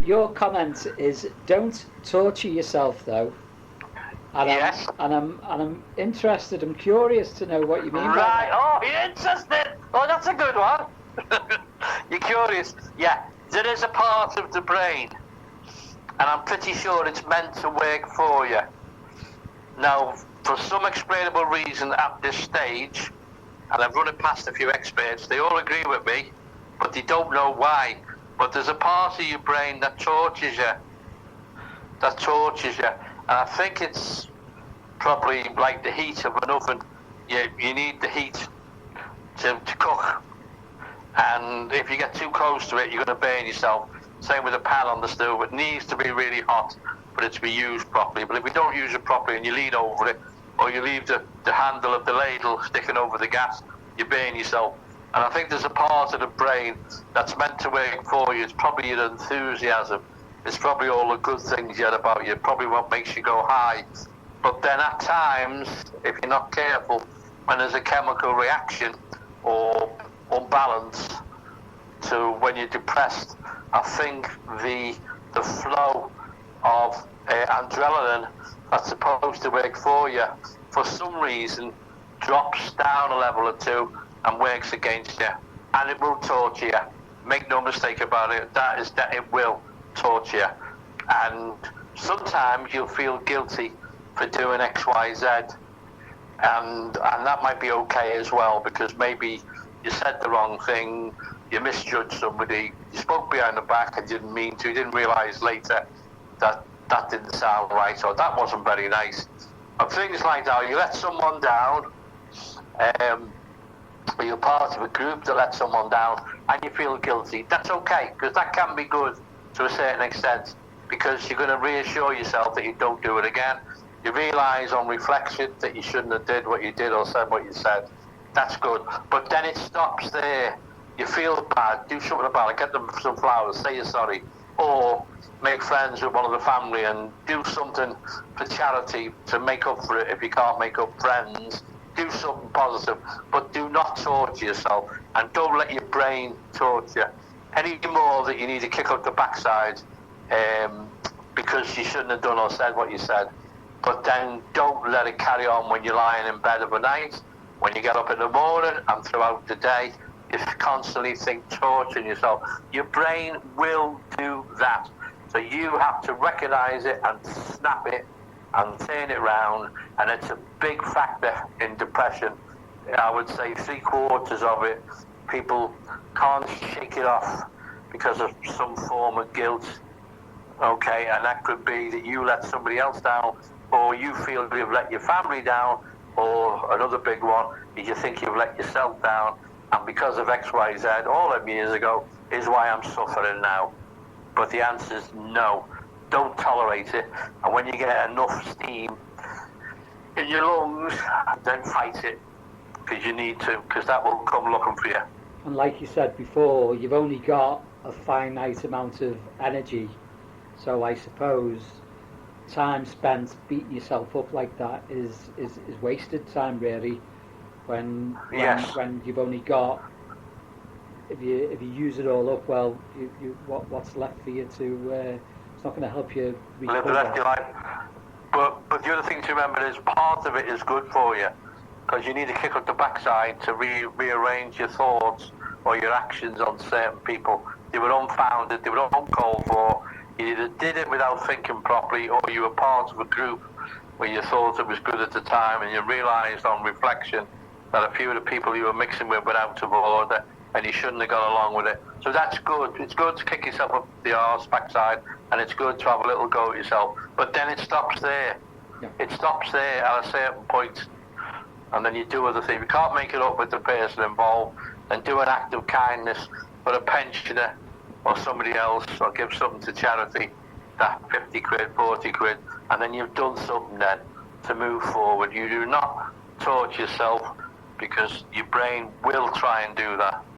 your comment is don't torture yourself though. And Yes. I'm interested. I'm curious to know what you mean by Right. that. Oh, you're interested. Oh, that's a good one. You're curious. Yeah. There is a part of the brain, and I'm pretty sure it's meant to work for you. Now, for some explainable reason at this stage, and I've run it past a few experts, they all agree with me, but they don't know why. But there's a part of your brain that tortures you. And I think it's probably like the heat of an oven. You need the heat to cook. And if you get too close to it, you're going to burn yourself. Same with a pan on the stove. It needs to be really hot for it to be used properly. But if you don't use it properly and you lean over it, or you leave the handle of the ladle sticking over the gas, you burn yourself. And I think there's a part of the brain that's meant to work for you. It's probably your enthusiasm. It's probably all the good things you had about you. Probably what makes you go high. But then at times, if you're not careful, when there's a chemical reaction or unbalance to when you're depressed, I think the flow of adrenaline that's supposed to work for you, for some reason, drops down a level or two and works against you, and it will torture you. Make no mistake about it. That it will torture you, and sometimes you'll feel guilty for doing X, Y, Z, and that might be okay as well, because maybe you said the wrong thing, you misjudged somebody, you spoke behind the back and didn't mean to, you didn't realise later that didn't sound right, or that wasn't very nice. And things like that, you let someone down, or you're part of a group that let someone down, and you feel guilty. That's okay, because that can be good to a certain extent, because you're going to reassure yourself that you don't do it again. You realise on reflection that you shouldn't have did what you did or said what you said. That's good. But then it stops there. You feel bad, do something about it, get them some flowers, say you're sorry, or make friends with one of the family and do something for charity to make up for it if you can't make up friends. Do something positive, but do not torture yourself, and don't let your brain torture you any more that you need to kick up the backside because you shouldn't have done or said what you said. But then don't let it carry on when you're lying in bed overnight, when you get up in the morning and throughout the day. You constantly torturing yourself. Your brain will do that. So you have to recognise it and snap it and turn it around, and it's a big factor in depression. I would say 3/4 of it, people can't shake it off because of some form of guilt. Okay, and that could be that you let somebody else down, or you feel you've let your family down, or another big one is you think you've let yourself down, and because of X, Y, Z, all them years ago, is why I'm suffering now. But the answer is no. Don't tolerate it. And when you get enough steam in your lungs, then fight it, because you need to, because that will come looking for you. And like you said before, you've only got a finite amount of energy. So I suppose time spent beating yourself up like that is wasted time, really. When you've only got, if you use it all up, well, what's left for you to? It's not going to help you recover. Live the rest of your life. But the other thing to remember is part of it is good for you, because you need to kick up the backside to rearrange your thoughts or your actions on certain people. They were unfounded, they were uncalled for. You either did it without thinking properly, or you were part of a group where you thought it was good at the time, and you realised on reflection that a few of the people you were mixing with were out of order, and you shouldn't have gone along with it. So that's good. It's good to kick yourself up the arse backside, and it's good to have a little go at yourself. But then it stops there. Yeah. It stops there at a certain point, and then you do other things. If you can't make it up with the person involved, then do an act of kindness for a pensioner or somebody else, or give something to charity, that 50 quid, 40 quid, and then you've done something then to move forward. You do not torture yourself, because your brain will try and do that.